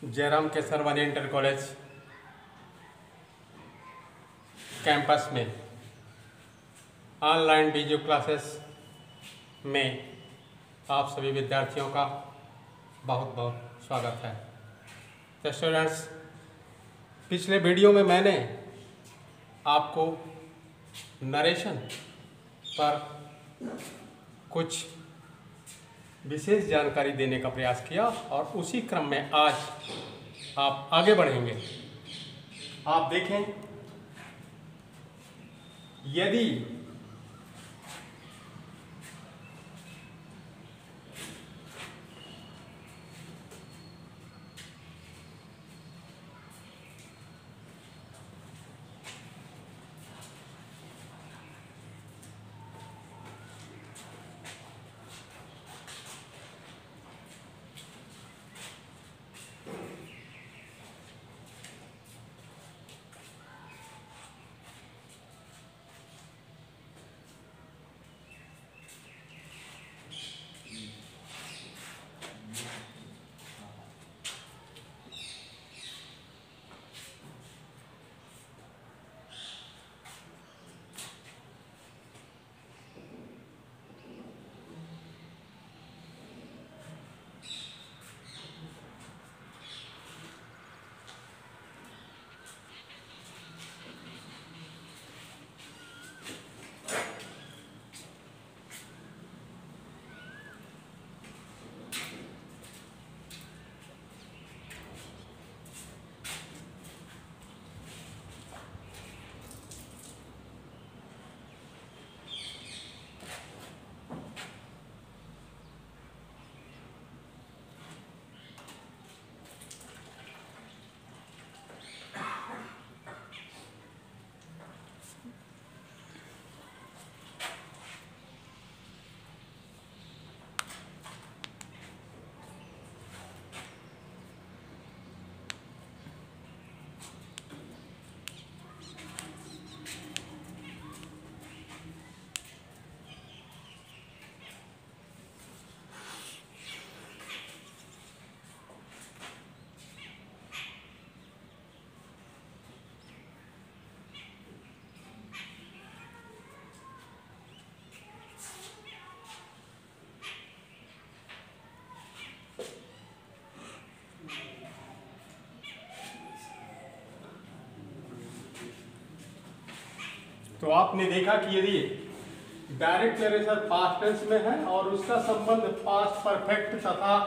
Jairam Kesarwani inter college campus में online video classes में आप सभी विद्यार्थियों का बहुत बहुत स्वागत है। तो स्टूडेंट्स, पिछले वीडियो में मैंने आपको नरेशन पर कुछ विशेष जानकारी देने का प्रयास किया और उसी क्रम में आज आप आगे बढ़ेंगे। आप देखें, यदि तो आपने देखा कि यदि डायरेक्ट नरेशन पास्ट टेंस में है और उसका संबंध पास्ट परफेक्ट तथा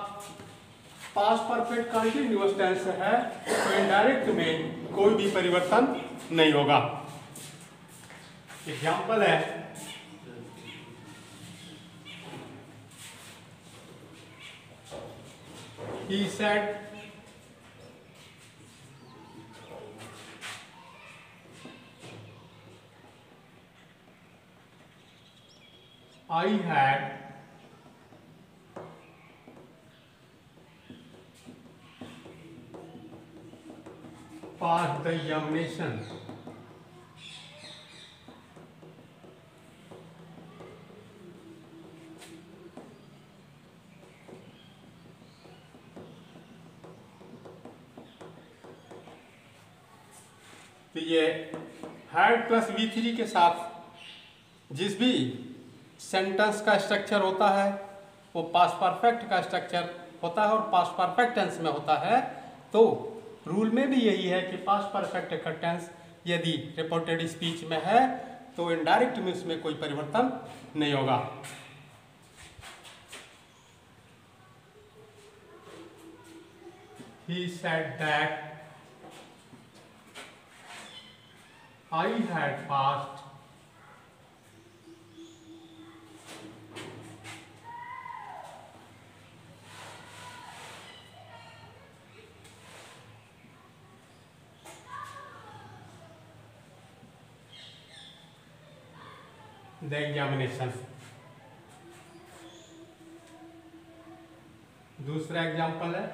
पास्ट परफेक्ट कंटीन्यूअस टेंस है, तो इनडायरेक्ट में कोई भी परिवर्तन नहीं होगा। एग्जाम्पल है, he said I had passed the examination. तो ये हैड प्लस V3 के साथ जिस भी सेंटेंस का स्ट्रक्चर होता है वो पास्ट परफेक्ट का स्ट्रक्चर होता है और पास्ट परफेक्ट टेंस में होता है। तो रूल में भी यही है कि पास्ट परफेक्ट का टेंस यदि रिपोर्टेड स्पीच में है तो इनडायरेक्ट में उसमें कोई परिवर्तन नहीं होगा। He said that I had passed the examination। दूसरा एग्जाम्पल है,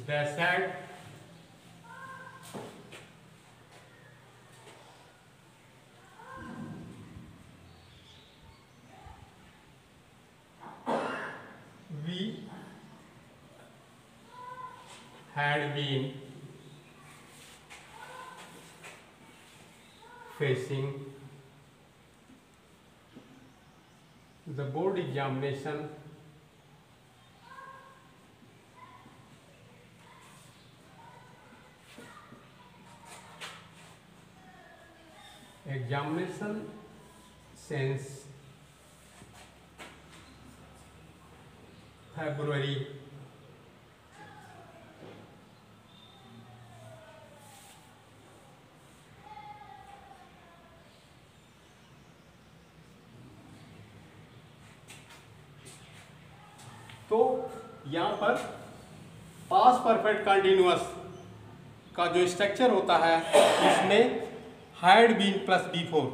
they said had been facing the board examination since February 2023। तो यहाँ पर पास्ट परफेक्ट कंटिन्यूअस का जो स्ट्रक्चर होता है उसमें हैड बीन प्लस बिफोर।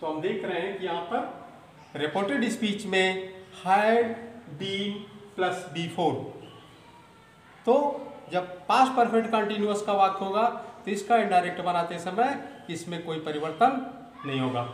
तो हम देख रहे हैं कि यहाँ पर रिपोर्टेड स्पीच में हैड बीन प्लस बिफोर। तो जब पास्ट परफेक्ट कंटिन्यूअस का वाक्य होगा तो इसका इनडायरेक्ट बनाते समय इसमें कोई परिवर्तन नहीं होगा।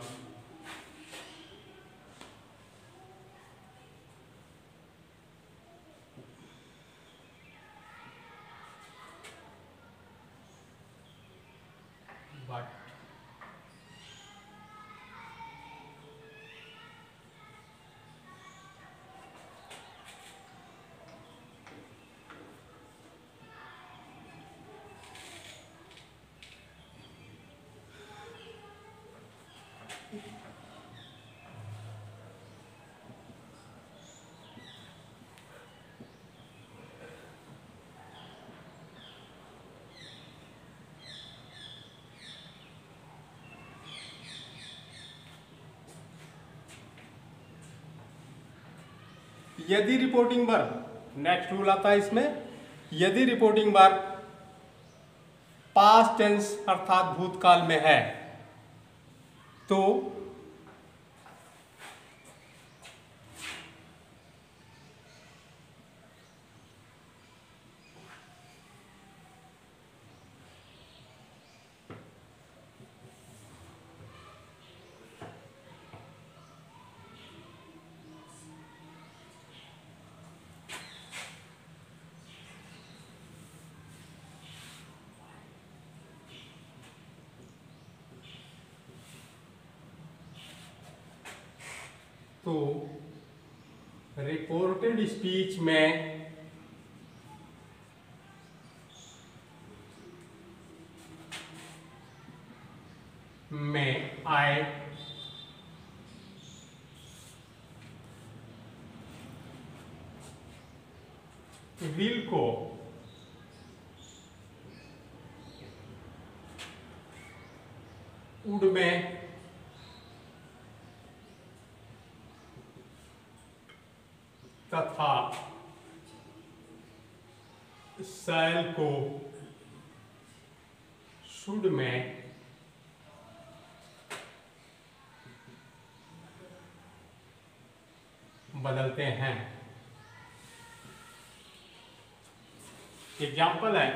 यदि रिपोर्टिंग वर्ब, नेक्स्ट रूल आता है इसमें, यदि रिपोर्टिंग वर्ब पास्ट टेंस अर्थात भूतकाल में है तो रिपोर्टेड स्पीच में आई विल को वुड में तथा शैल को शुड में बदलते हैं। एग्जाम्पल है,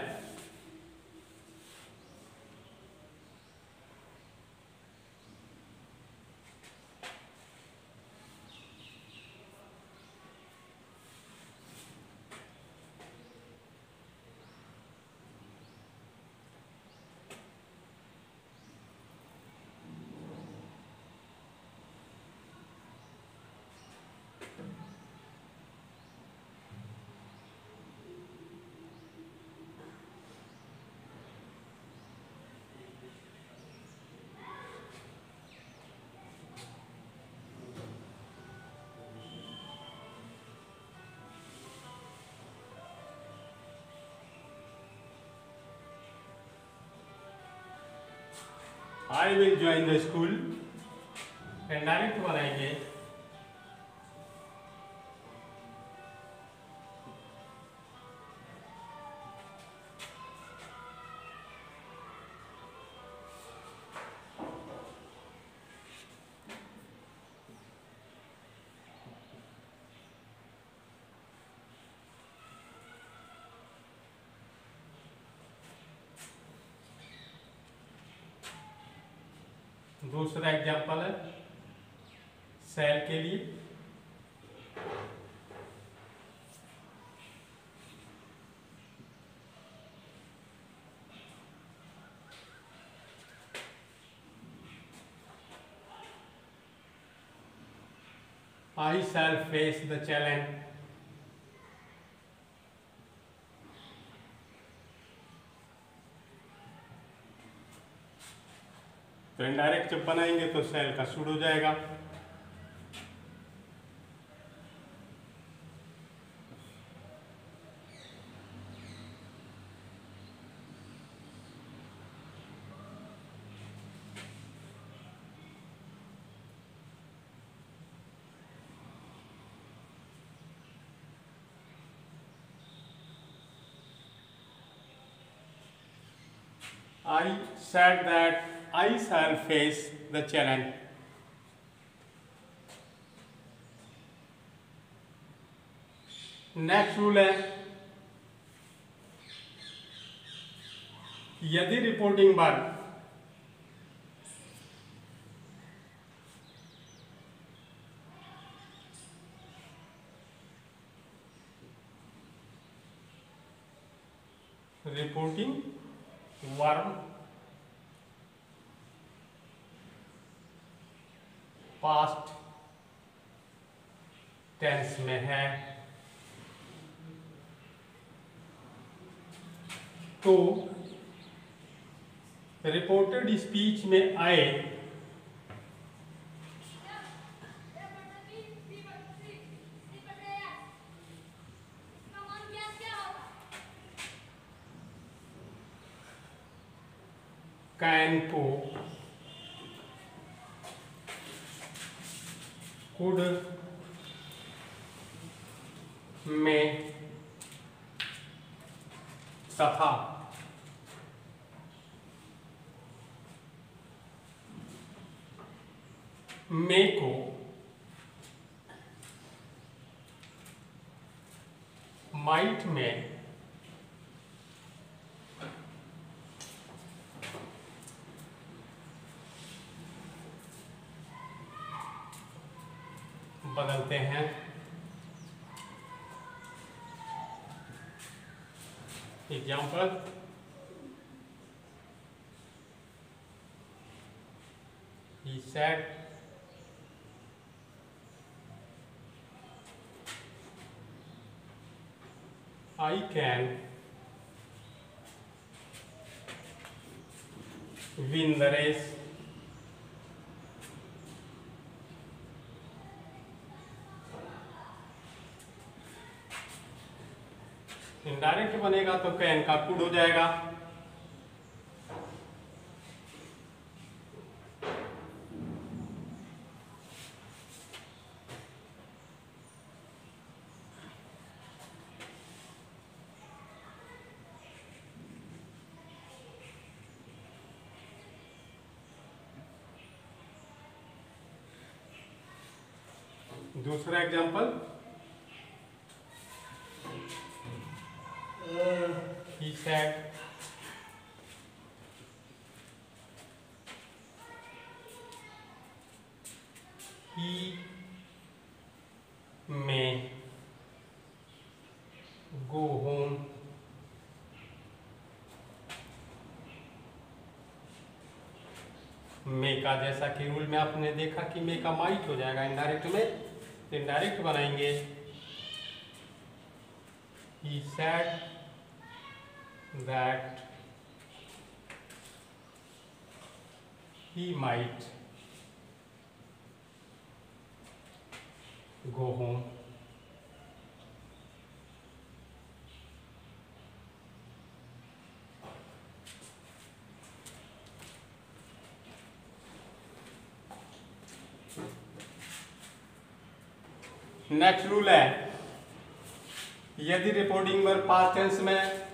I will join the school, direct बनाएंगे दूसरा एग्जाम्पल है सेल के लिए, I shall face the challenge. तो इनडायरेक्ट जब बनाएंगे तो शैल का शुड हो जाएगा। I said that I shall face the challenge. Next rule है, यदि रिपोर्टिंग वर्ब पास्ट टेंस में है तो रिपोर्टेड स्पीच में आए कैन को कुड में तथा मे को माइट में बदलते हैं। Example, he said I can win the race. Indirect बनेगा तो कैन का कुड हो जाएगा। दूसरा example, he said he may go home मे का, जैसा कि रूल में आपने देखा कि मे का माइट हो जाएगा इनडायरेक्ट में, तो इनडायरेक्ट बनाएंगे he said that he might go home. Next rule है, यदि रिपोर्टिंग वर्ब पास्ट टेंस में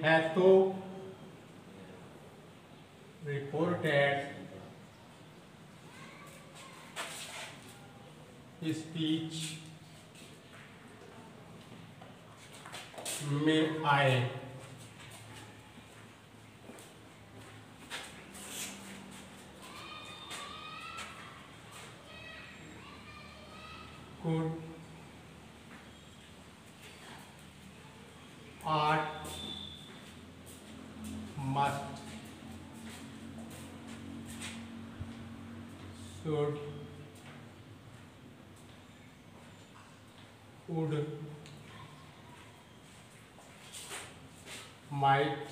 है तो रिपोर्टेड स्पीच में आए। could ought must should would might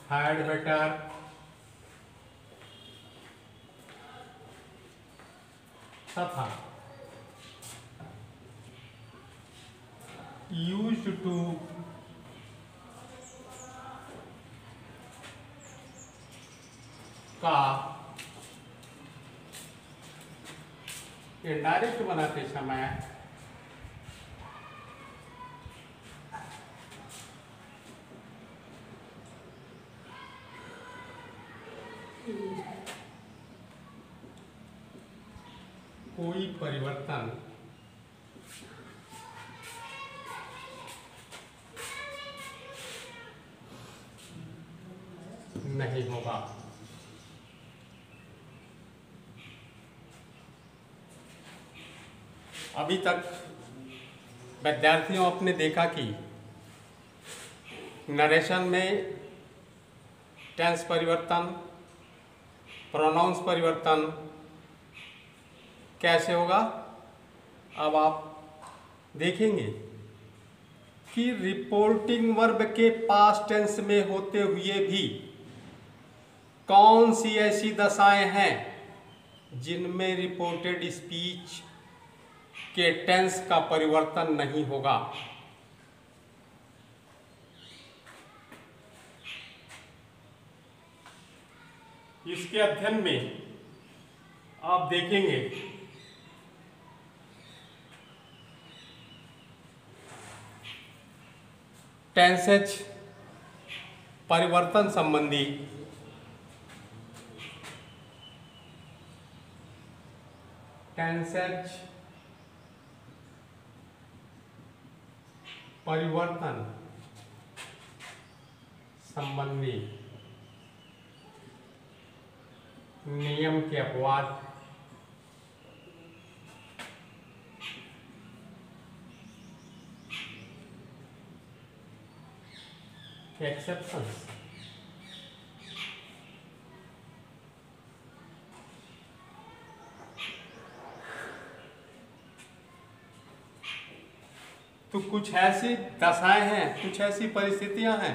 had better तथा used to का इनडायरेक्ट बनाते समय कोई परिवर्तन नहीं होगा। अभी तक विद्यार्थियों आपने देखा कि नरेशन में टेंस परिवर्तन, प्रोनाउंस परिवर्तन कैसे होगा। अब आप देखेंगे कि रिपोर्टिंग वर्ब के पास्ट टेंस में होते हुए भी कौन सी ऐसी दशाएं हैं जिनमें रिपोर्टेड स्पीच के टेंस का परिवर्तन नहीं होगा। इसके अध्ययन में आप देखेंगे टेंसेज परिवर्तन संबंधी टेंसेज परिवर्तन संबंधी नियम के अपवाद एक्सेप्शंस तो कुछ ऐसी दशाएं हैं, कुछ ऐसी परिस्थितियां हैं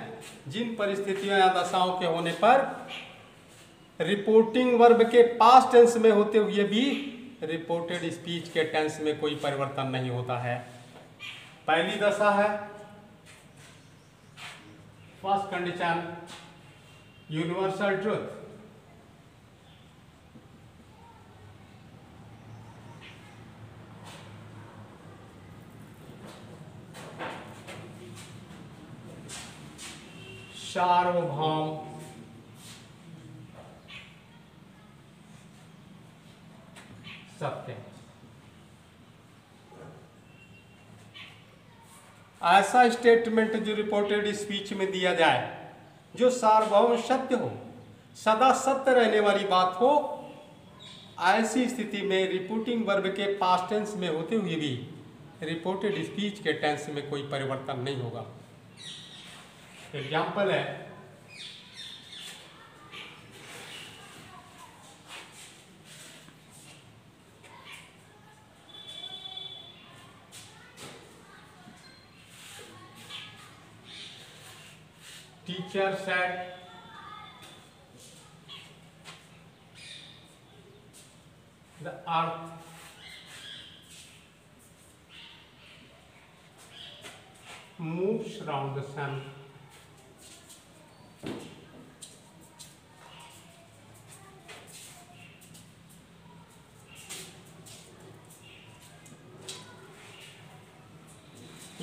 जिन परिस्थितियों या दशाओं के होने पर रिपोर्टिंग वर्ब के पास्ट टेंस में होते हुए भी रिपोर्टेड स्पीच के टेंस में कोई परिवर्तन नहीं होता है। पहली दशा है फर्स्ट कंडीशन यूनिवर्सल ट्रुथ। सार्वभौम सत्य। ऐसा स्टेटमेंट जो रिपोर्टेड स्पीच में दिया जाए जो सार्वभौम सत्य हो, सदा सत्य रहने वाली बात हो, ऐसी स्थिति में रिपोर्टिंग वर्ब के पास्ट टेंस में होते हुए भी रिपोर्टेड स्पीच के टेंस में कोई परिवर्तन नहीं होगा। एग्जाम्पल है teacher said the earth moves around the sun.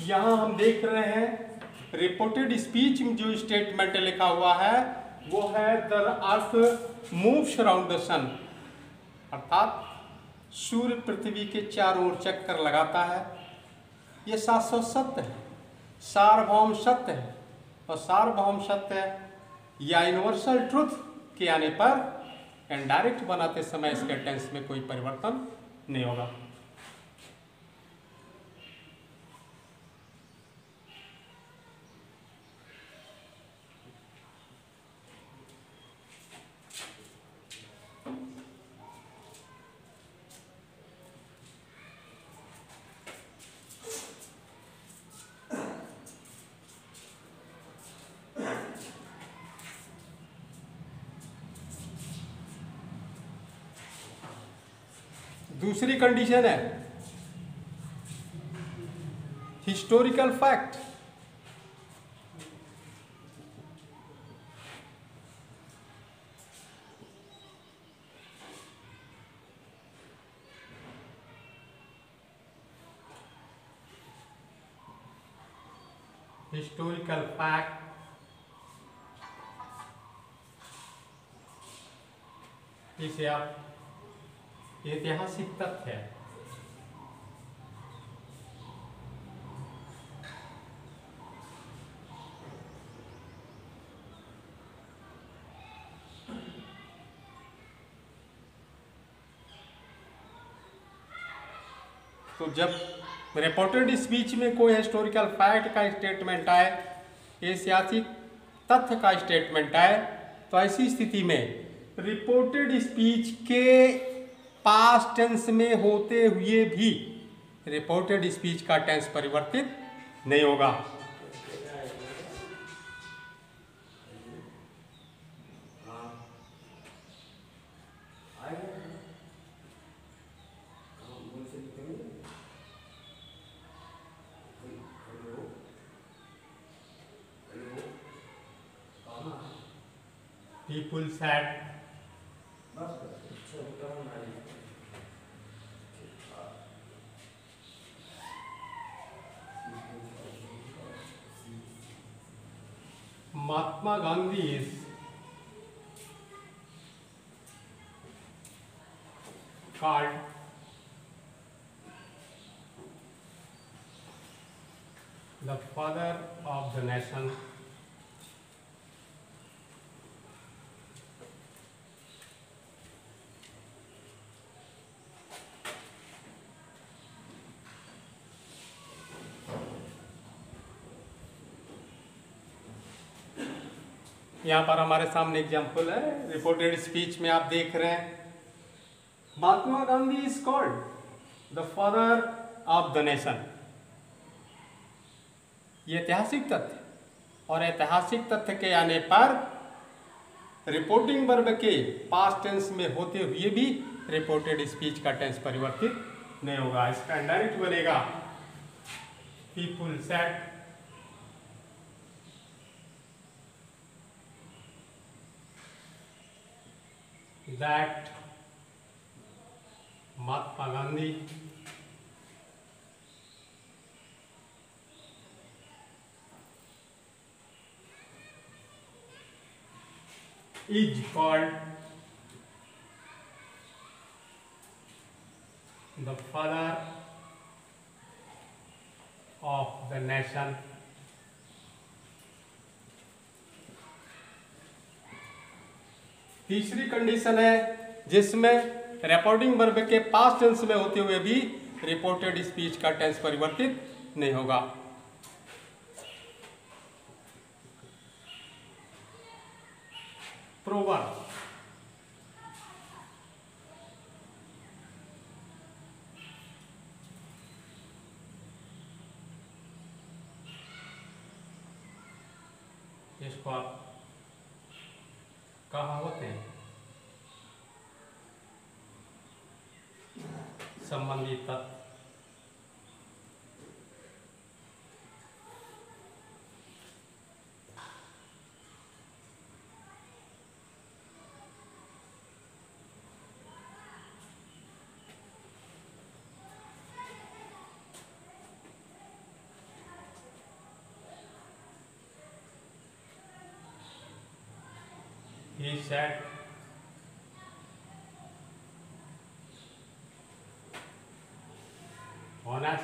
यहां हम देख रहे हैं रिपोर्टेड स्पीच में जो स्टेटमेंट लिखा हुआ है वो है the earth moves around the sun, अर्थात सूर्य पृथ्वी के चारों ओर चक्कर लगाता है, ये शाश्वत सत्य है, सार्वभौम सत्य है। और सार्वभौम सत्य या यूनिवर्सल ट्रुथ के आने पर इनडायरेक्ट बनाते समय इसके टेंस में कोई परिवर्तन नहीं होगा। दूसरी कंडीशन है हिस्टोरिकल फैक्ट। हिस्टोरिकल फैक्ट इसे आप ऐतिहासिक तथ्य है। तो जब रिपोर्टेड स्पीच में कोई हिस्टोरिकल फैक्ट का स्टेटमेंट आए, ऐतिहासिक तथ्य का स्टेटमेंट आए, तो ऐसी स्थिति में रिपोर्टेड स्पीच के पास्ट टेंस में होते हुए भी रिपोर्टेड स्पीच का टेंस परिवर्तित नहीं होगा। People said Mahatma Gandhi is called the father of the nation. यहाँ पर हमारे सामने एग्जाम्पल है, रिपोर्टेड स्पीच में आप देख रहे हैं Mahatma Gandhi is called the father of the nation. ये ऐतिहासिक तथ्य, और ऐतिहासिक तथ्य के आने पर रिपोर्टिंग वर्ब के पास्ट टेंस में होते हुए भी रिपोर्टेड स्पीच का टेंस परिवर्तित नहीं होगा। इसका इनडायरेक्ट बनेगा people said that Mahatma Gandhi is called the father of the nation. तीसरी कंडीशन है जिसमें रिपोर्टिंग वर्ब के पास्ट टेंस में होते हुए भी रिपोर्टेड स्पीच का टेंस परिवर्तित नहीं होगा। प्रोवर्ब इसको आप कहावत है संबंधित तत्व he said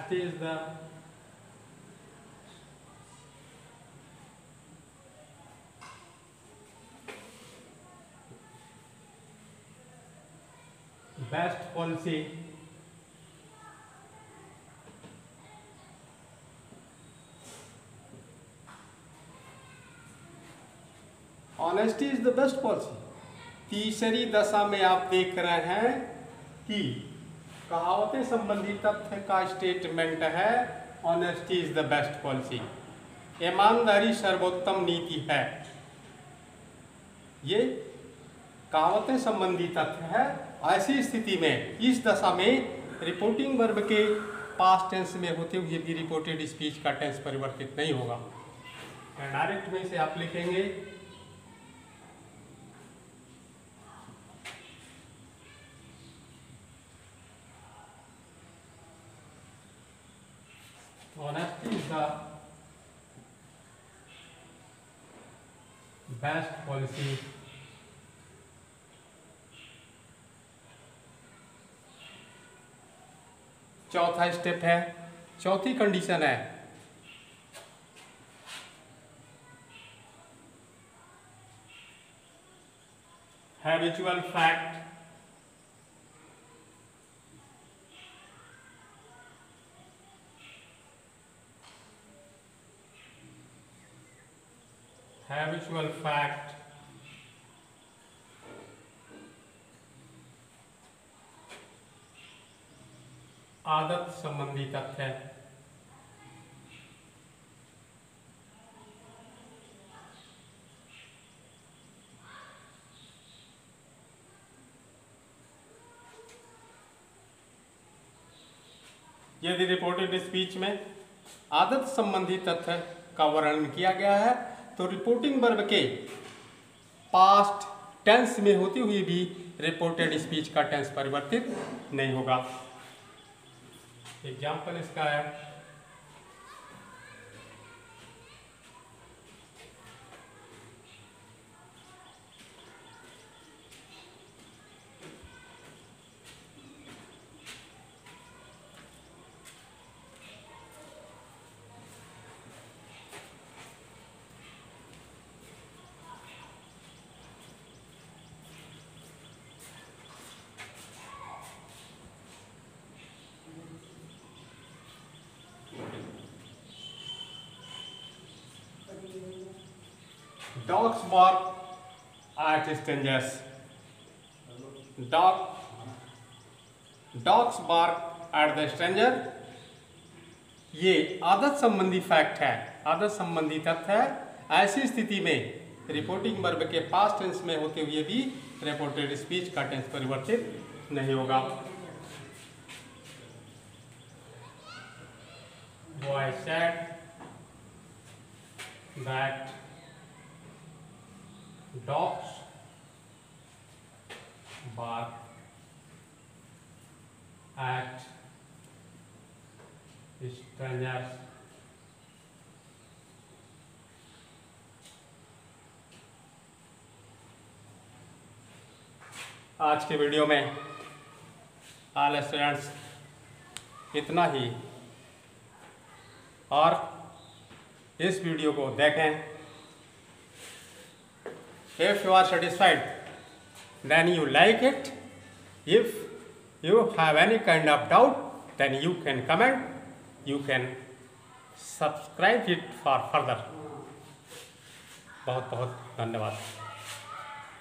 honesty is the best policy honesty is the best policy. तीसरी दशा में आप देख रहे हैं कि कहावतें संबंधी तथ्य का स्टेटमेंट है honesty is the best policy, ईमानदारी सर्वोत्तम नीति है। ये कहावतें संबंधी तथ्य है। ऐसी स्थिति में इस दशा में रिपोर्टिंग वर्ब के पास्ट टेंस में होते हुए भी रिपोर्टेड स्पीच का टेंस परिवर्तित नहीं होगा। डायरेक्ट में से आप लिखेंगे honesty is the best policy चौथा स्टेप है, चौथी कंडीशन है हैबिचुअल फैक्ट आदत संबंधी तथ्य। यदि रिपोर्टेड स्पीच में आदत संबंधी तथ्य का वर्णन किया गया है तो रिपोर्टिंग वर्ब के पास्ट टेंस में होती हुई भी रिपोर्टेड स्पीच का टेंस परिवर्तित नहीं होगा। एग्जाम्पल इसका है Dogs bark at strangers. Dogs bark at the stranger। ये आदत संबंधी फैक्ट है, आदत संबंधी तथ्य है। ऐसी स्थिति में रिपोर्टिंग वर्ब के पास्ट टेंस में होते हुए भी रिपोर्टेड स्पीच का टेंस परिवर्तित नहीं होगा। Boy said that dogs bark at strangers। आज के वीडियो में ऑल स्टूडेंट्स इतना ही, और इस वीडियो को देखें। If you are satisfied, then you like it. If you have any kind of doubt, then you can comment. You can subscribe it for further। बहुत बहुत धन्यवाद।